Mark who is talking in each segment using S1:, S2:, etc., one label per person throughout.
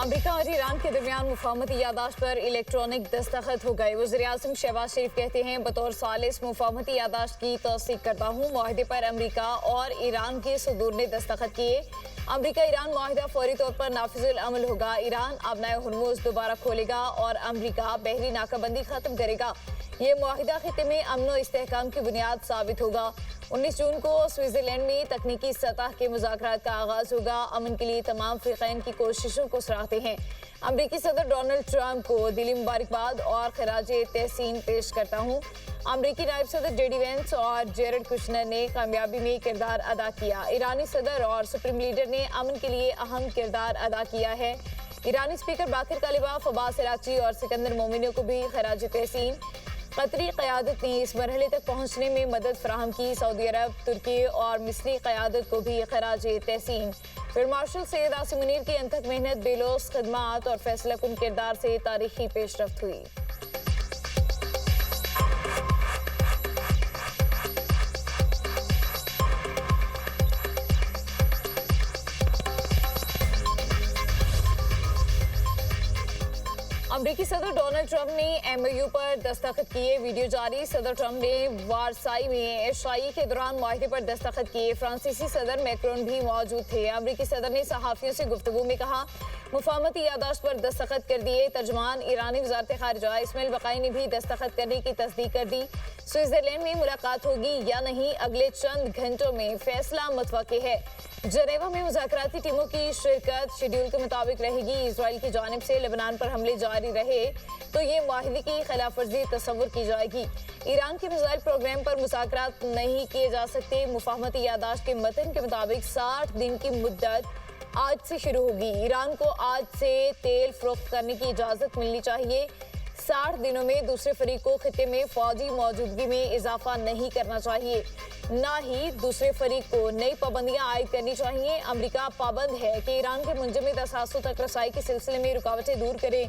S1: America और Iran के दरमियान मुफाहमती यादाश्त पर इलेक्ट्रॉनिक दस्तखत हो गए। वज़ीर-ए-आज़म शहबाज शरीफ कहते हैं, बतौर सालिस मुफाहमती यादाश्त की तौसीक करता हूँ। मुआहदे पर अमेरिका और ईरान के सदूर ने दस्तखत किए। अमेरिका ईरान मुआहदा फौरी तौर पर नाफिजुल अमल होगा। ईरान आबनाए हुर्मुज़ दोबारा खोलेगा और अमेरिका बहरी नाकाबंदी खत्म करेगा। ये मुआहिदा खिते में अमन और इस्तेहकाम की बुनियाद साबित होगा। 19 जून को स्विट्जरलैंड में तकनीकी सतह के मुज़ाकरात का आगाज होगा। अमन के लिए तमाम फ़रीक़ैन की कोशिशों को सराहते हैं। अमरीकी सदर डोनाल्ड ट्रंप को दिली मुबारकबाद और खराज तहसीन पेश करता हूँ। अमरीकी नायब सदर जेडी वेंस और जेरेड कुशनर ने कामयाबी में किरदार अदा किया। ईरानी सदर और सुप्रीम लीडर ने अमन के लिए अहम किरदार अदा किया है। ईरानी स्पीकर बाकिर कालिबाफ, अब्बास अरागची और सिकंदर मोमिनी को भी खराज तहसीन। कतरी क़यादत ने इस मरहले तक पहुँचने में मदद फराहम की। सऊदी अरब, तुर्की और मिस्री क़यादत को भी खराज तहसीन। फील्ड मार्शल सैयद आसिम मुनीर की अनथक मेहनत, बेलोस खदमात और फैसला कुन किरदार से तारीखी पेशरफ्त हुई। अमरीकी सदर डोनाल्ड ट्रंप ने MOU पर दस्तखत किए। वीडियो जारी। सदर ट्रंप ने वारसाई में एशाई के दौरान मुआहदे पर दस्तखत किए। फ्रांसीसी सदर मैक्रोन भी मौजूद थे। अमरीकी सदर ने सहाफ़ियों से गुफ्तगू में कहा, मुफाहमती यादाश्त पर दस्तखत कर दिए। तर्जमान ईरानी वज़ारत ख़ारिजा इस्माइल बक़ाई ने भी दस्तखत करने की तस्दीक कर दी। स्विट्जरलैंड में मुलाकात होगी या नहीं, अगले चंद घंटों में फैसला मुतवक्के है। जनेवा में मुज़ाकराती टीमों की शिरकत शेड्यूल के मुताबिक रहेगी। इजराइल की जानिब से लेबनान पर हमले जारी रहे तो ये मुआहिदे की खिलाफ वर्जी तस्वुर की जाएगी। ईरान के मिसाइल प्रोग्राम पर मुज़ाकरात नहीं किए जा सकते। मुफाहमती यादाश्त के मतन के मुताबिक 60 दिन की मुद्दत आज से शुरू होगी। ईरान को आज से तेल फरोख्त करने की इजाज़त मिलनी चाहिए। 60 दिनों में दूसरे फरीक को खिते में फौजी मौजूदगी में इजाफा नहीं करना चाहिए, ना ही दूसरे फरीक को नई पाबंदियां आयद करनी चाहिए। अमेरिका पाबंद है कि ईरान के मुंजमद असासों तक रसाई के सिलसिले में रुकावटें दूर करे।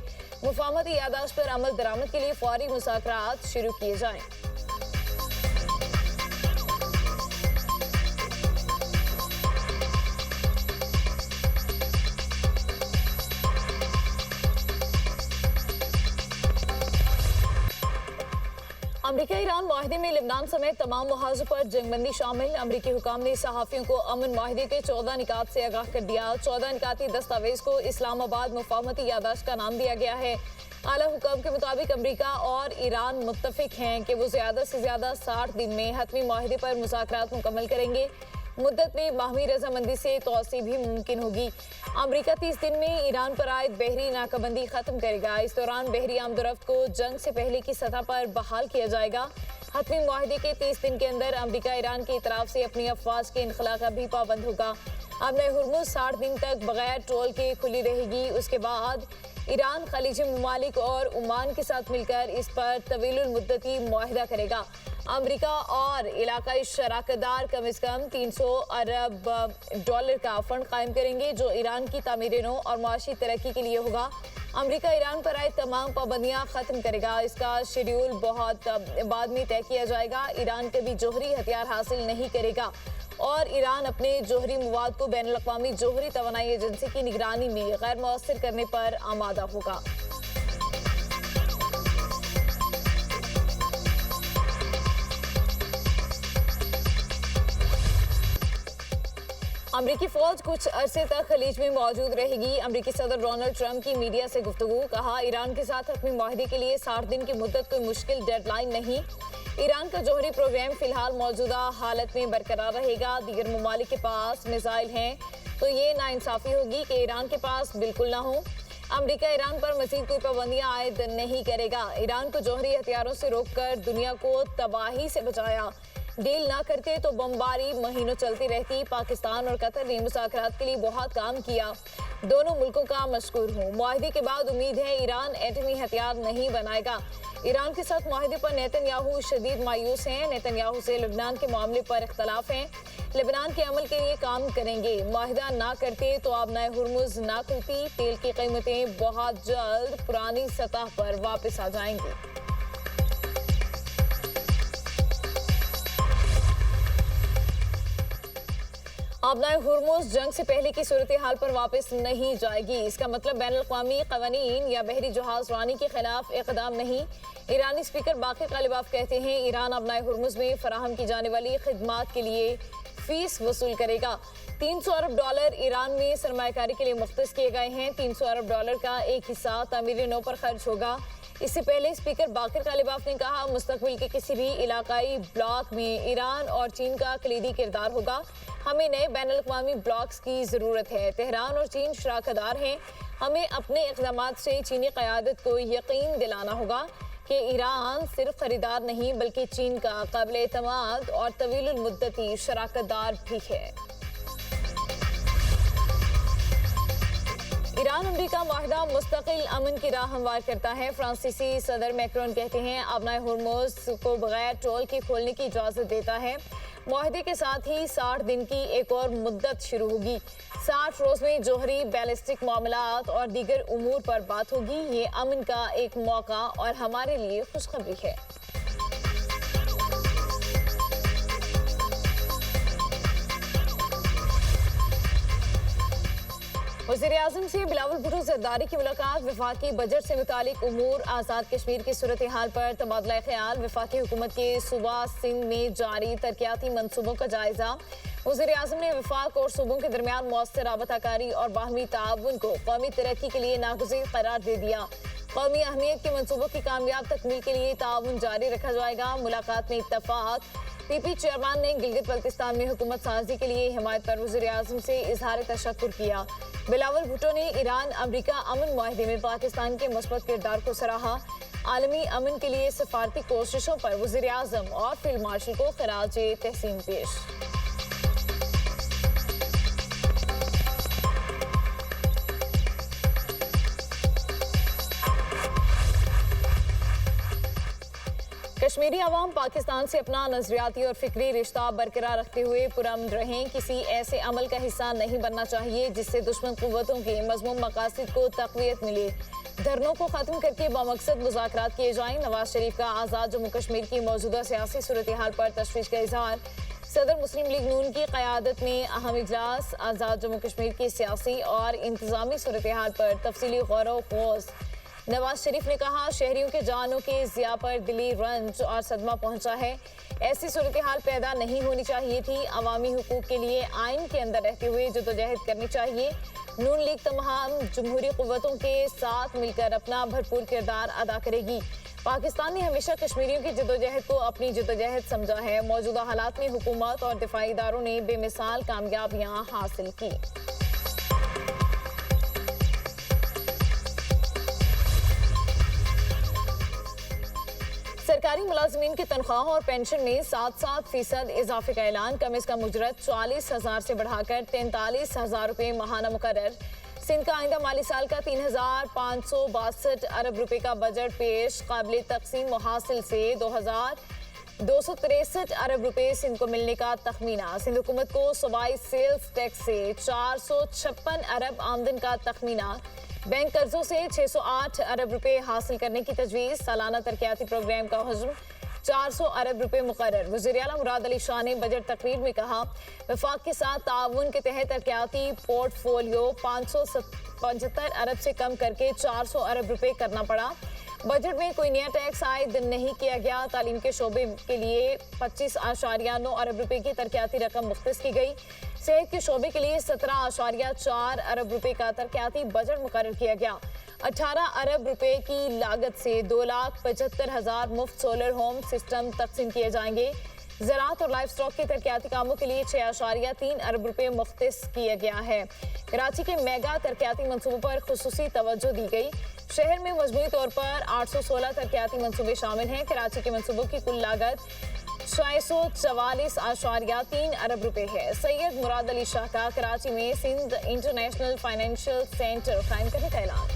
S1: मुफाहमती यादाश्त पर अमल दरामद के लिए फौरी मुज़ाकरात शुरू किए जाएं। अमरीका ईरान मुआहदे में लेबनान समेत तमाम मुहाज़ों पर जंगबंदी शामिल। अमरीकी हुकाम ने सहाफ़ियों को अमन मुआहदे के 14 निकात से आगाह कर दिया। 14 निकाती दस्तावेज को इस्लामाबाद मुफाहमती यादाश्त का नाम दिया गया है। आला हुकाम के मुताबिक अमरीका और ईरान मुत्तफिक हैं कि वो ज़्यादा से ज़्यादा 60 दिन में हतमी मुआहदे पर मुज़ाकरात मुकम्मल करेंगे। मुद्दत में बाहमी रजामंदी से तोसी भी मुमकिन होगी। अमरीका 30 दिन में ईरान पर आयद बहरी नाकाबंदी खत्म करेगा। इस दौरान बहरी आमदोरफ्त को जंग से पहले की सतह पर बहाल किया जाएगा। हतमी मुआहदे के 30 दिन के अंदर अमरीका ईरान की तरफ से अपनी अफवाज के इनखला का भी पाबंद होगा। आबनाए हुर्मुज़ 60 दिन तक बगैर टोल के खुली रहेगी। उसके बाद ईरान खलीजी ममालिक और ओमान के साथ मिलकर इस पर तवीलुल मुद्दती मुआहिदा करेगा। अमेरिका और इलाकाई शराकतदार कम से कम 300 अरब डॉलर का फंड कायम करेंगे, जो ईरान की तामीर नौ और मुआशी तरक्की के लिए होगा। अमेरिका ईरान पर आए तमाम पाबंदियां खत्म करेगा। इसका शेड्यूल बहुत बाद में तय किया जाएगा। ईरान कभी जोहरी हथियार हासिल नहीं करेगा और ईरान अपने जोहरी मवाद को बैनुल-अक़वामी जोहरी तवानाई एजेंसी की निगरानी में गैर मुअस्सिर करने पर आमादा होगा। अमरीकी फौज कुछ अरसे तक खलीज में मौजूद रहेगी। अमरीकी सदर डोनाल्ड ट्रंप की मीडिया से गुफ्तगू। कहा, ईरान के साथ हतमी मुआहदे के लिए 60 दिन की मुद्दत कोई मुश्किल डेडलाइन नहीं। ईरान का जोहरी प्रोग्राम फिलहाल मौजूदा हालत में बरकरार रहेगा। दीगर ममालिक के पास मिसाइल हैं तो ये नाइंसाफ़ी होगी कि ईरान के पास बिल्कुल ना हो। अमरीका ईरान पर मज़ीद कोई पाबंदियां आयद नहीं करेगा। ईरान को जोहरी हथियारों से रोककर दुनिया को तबाही से बचाया। डील ना करते तो बमबारी महीनों चलती रहती। पाकिस्तान और कतर ने मुज़ाकरात के लिए बहुत काम किया। दोनों मुल्कों का मशकूर हूँ। मुआहदे के बाद उम्मीद है ईरान एटमी हथियार नहीं बनाएगा। ईरान के साथ मुआहदे पर नेतन्याहू शदीद मायूस हैं। नेतन्याहू से लेबनान के मामले पर इख्तलाफ हैं। लेबनान के अमल के लिए काम करेंगे। मुआहदा ना करते तो आबनाए हुर्मुज़ ना खुलती। तेल की कीमतें बहुत जल्द पुरानी सतह पर वापस आ जाएंगी। आबनाए हुर्मुज़ जंग से पहले की सूरत हाल पर वापस नहीं जाएगी। इसका मतलब बैनुल-अक़वामी क़वानीन या बहरी जहाज रानी के खिलाफ इक़दाम नहीं। ईरानी स्पीकर बाक़िर ग़ालिबाफ कहते हैं ईरान आबनाए हुर्मुज़ में फराहम की जाने वाली खिदमात के लिए फीस वसूल करेगा। 300 अरब डॉलर ईरान में सरमायाकारी के लिए मुख्तस किए गए हैं। 300 अरब डॉलर का एक हिस्सा तामीर नौ पर खर्च होगा। इससे पहले स्पीकर बाक़िर ग़ालिबाफ ने कहा मुस्तक़बिल के किसी भी इलाकाई ब्लॉक में ईरान और चीन का कलीदी किरदार होगा। हमें नए बैनुल-अक़वामी ब्लॉक्स की ज़रूरत है। तेहरान और चीन शराकतदार हैं। हमें अपने इक़दामात से चीनी क़यादत को यकीन दिलाना होगा कि ईरान सिर्फ खरीदार नहीं बल्कि चीन का काबिल एतमाद और तवीलुल मुद्दती शराकतदार भी है। ईरान अमरीका माहिदा मुस्तकिल अमन की राह हमवार करता है। फ्रांसीसी सदर मैक्रोन कहते हैं आबनाए हुर्मुज़ को बगैर टोल के खोलने की इजाज़त देता है। माहिदे के साथ ही 60 दिन की एक और मुद्दत शुरू होगी। 60 रोज़ में जोहरी बैलिस्टिक मामलात और दीगर उमूर पर बात होगी। ये अमन का एक मौका और हमारे लिए खुशखबरी है। वज़ीर-ए-आज़म से बिलावल भुट्टो ज़रदारी की मुलाकात। वफाकी बजट से मुतालिक उमूर, आज़ाद कश्मीर की सूरत हाल पर तबादला ख्याल, वफाकी हुकूमत के सूबा सिंध में जारी तरक्याती मनसूबों का जायजा। वज़ीर-ए-आज़म ने वफाक और सूबों के दरमियान मौसर राबताकारी और बाहमी ताउन को कौमी तरक्की के लिए नागुज़ीर करार दे दिया। कौमी अहमियत के मनसूबों की कामयाब तकमील के लिए ताउन जारी रखा जाएगा। मुलाकात में इत्तफाक। पीपी चेयरमैन ने गिलगित बल्तिस्तान में हुकूमत साजी के लिए हिमायत पर वज़ीर-ए-आज़म से इजहार तशक्कुर किया। बिलावल भुट्टो ने ईरान अमरीका अमन मुआहदे में पाकिस्तान के मुस्बत किरदार को सराहा। आलमी अमन के लिए सफारती कोशिशों पर वज़ीर-ए-आज़म और फील्ड मार्शल को खराज तहसीन पेश। कश्मीरी अवाम पाकिस्तान से अपना नजरियाती और फिक्री रिश्ता बरकरार रखते हुए पुरअमन रहें। किसी ऐसे अमल का हिस्सा नहीं बनना चाहिए जिससे दुश्मन कुव्वतों के मज़मूम मकासद को तक़वियत मिले। धरनों को खत्म करके बामकसद मुज़ाकरात किए जाएं। नवाज शरीफ का आज़ाद जम्मू कश्मीर की मौजूदा सियासी सूरत हाल पर तशवीश का इजहार। सदर मुस्लिम लीग नून की क़यादत में अहम इजलास। आज़ाद जम्मू कश्मीर की सियासी और इंतज़ामी सूरत हाल पर तफसीली गौर व खोज। नवाज शरीफ ने कहा शहरियों के जानों के ज़िया पर दिली रंज और सदमा पहुंचा है। ऐसी सूरत हाल पैदा नहीं होनी चाहिए थी। अवामी हुकूक के लिए आइन के अंदर रहते हुए जदोजहद करनी चाहिए। नून लीग तमाम जमहूरी क़ुव्वतों के साथ मिलकर अपना भरपूर किरदार अदा करेगी। पाकिस्तान ने हमेशा कश्मीरियों की जदोजहद को अपनी जदोजहद समझा है। मौजूदा हालात में हुकूमत और दिफाई इदारों ने बेमिसाल कामयाबियाँ हासिल की। सरकारी मुलाजिमीन की तनख्वाह और पेंशन में 7% इजाफे का ऐलान। कम अज़ कम उजरत 40,000 से बढ़ाकर 43,000 रुपये माहाना मुकर्रर। सिंध का आइंदा माली साल का 3,562 अरब रुपए का बजट पेश। काबिल तकसीम मुहासिल से 2,263 अरब रुपए सिंध को मिलने का तखमीना। सिंध हुकूमत को सूबाई सेल्स टैक्स से 456 अरब आमदन का तखमीना। बैंक कर्जों से 608 अरब रुपए हासिल करने की तजवीज़। सालाना तरक्याती प्रोग्राम का हजम 400 अरब रुपए मुकर्रर। वज़ीर आला मुराद अली शाह ने बजट तकरीर में कहा वफाक के साथ ताउन के तहत तरक्याती पोर्टफोलियो 575 अरब से कम करके 400 अरब रुपए करना पड़ा। बजट में कोई नया टैक्स आयद नहीं किया गया। तालीम के शोबे के लिए 25.9 अरब रुपए की तरक्याती रकम मुख्तस की गई। सेहत के शोबे के लिए 17.4 अरब रुपए का तरक्याती बजट मुकर्रर किया गया। 18 अरब रुपए की लागत से 2,75,000 मुफ्त सोलर होम सिस्टम तकसीम किए जाएंगे। ज़राअत और लाइफ स्टॉक के तरक्याती कामों के लिए 6.3 अरब रुपए मुख्तस किया गया है। कराची के मेगा तरक्याती मनसूबों पर खुसूसी तवज्जो दी गई। शहर में मजमूई तौर पर 816 तरक्याती मनसूबे शामिल हैं। कराची के मनसूबों की कुल लागत 644.3 अरब रुपए है। सैयद मुराद अली शाह का कराची में सिंध इंटरनेशनल फाइनेंशियल सेंटर कायम करने का ऐलान।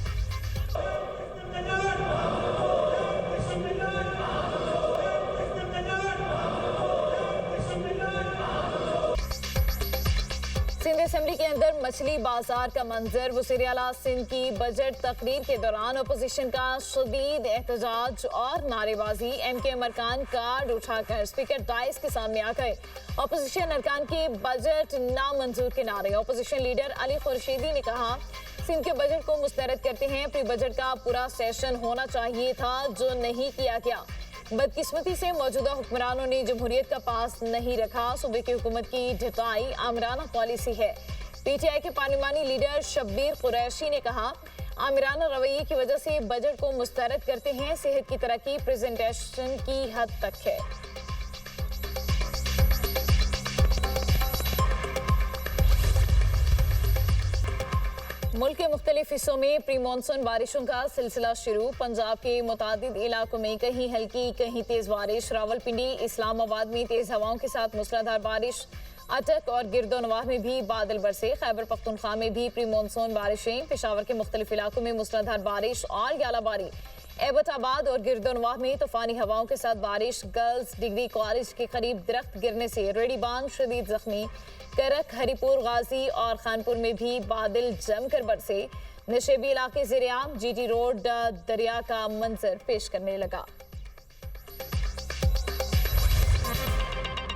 S1: सिंध असेंबली के अंदर मछली बाजार का मंजर। वज़ीर आला सिंध की बजट तकरीर के दौरान अपोजिशन का शदीद एहतजाज और नारेबाजी। MKM अरकान कार्ड उठाकर स्पीकर डाइस के सामने आ गए। अपोजिशन अरकान के बजट नामंजूर के नारे। अपोजिशन लीडर अली खुर्शीदी ने कहा, सिंध के बजट को मुस्तरद करते हैं। प्री बजट का पूरा सेशन होना चाहिए था, जो नहीं किया गया। बदकिस्मती से मौजूदा हुक्मरानों ने जमहूरियत का पास नहीं रखा। सूबे की हुकूमत की ढिलाई आमराना पॉलिसी है। PTI के पार्लिमानी लीडर शब्बीर कुरैशी ने कहा, आमिराना रवैये की वजह से बजट को मुस्तरद करते हैं। सेहत की तरक्की प्रेजेंटेशन की हद तक है। मुल्क के मुख्तलिफ हिस्सों में प्री मानसून बारिशों का सिलसिला शुरू। पंजाब के मुतादिद इलाकों में कहीं हल्की कहीं तेज बारिश। रावलपिंडी इस्लामाबाद में तेज हवाओं के साथ मूसलाधार बारिश। अटक और गिरदोनवाह में भी बादल बरसे। खैबर पख्तूनख्वा में भी प्री मानसून बारिशें। पेशावर के मुख्तलिफ इलाकों में मूसलाधार बारिश और ग्यालाबारी। एबटाबाद और गिरदोनवाह में तूफानी हवाओं के साथ बारिश। गर्ल्स डिग्री कॉलेज के करीब दरख्त गिरने से रेडी बांध शदीद जख्मी। करक, हरिपुर, गाजी और खानपुर में भी बादल जमकर बरसे। नशेबी इलाके ज़ेरे-आम GT रोड दरिया का मंजर पेश करने लगा।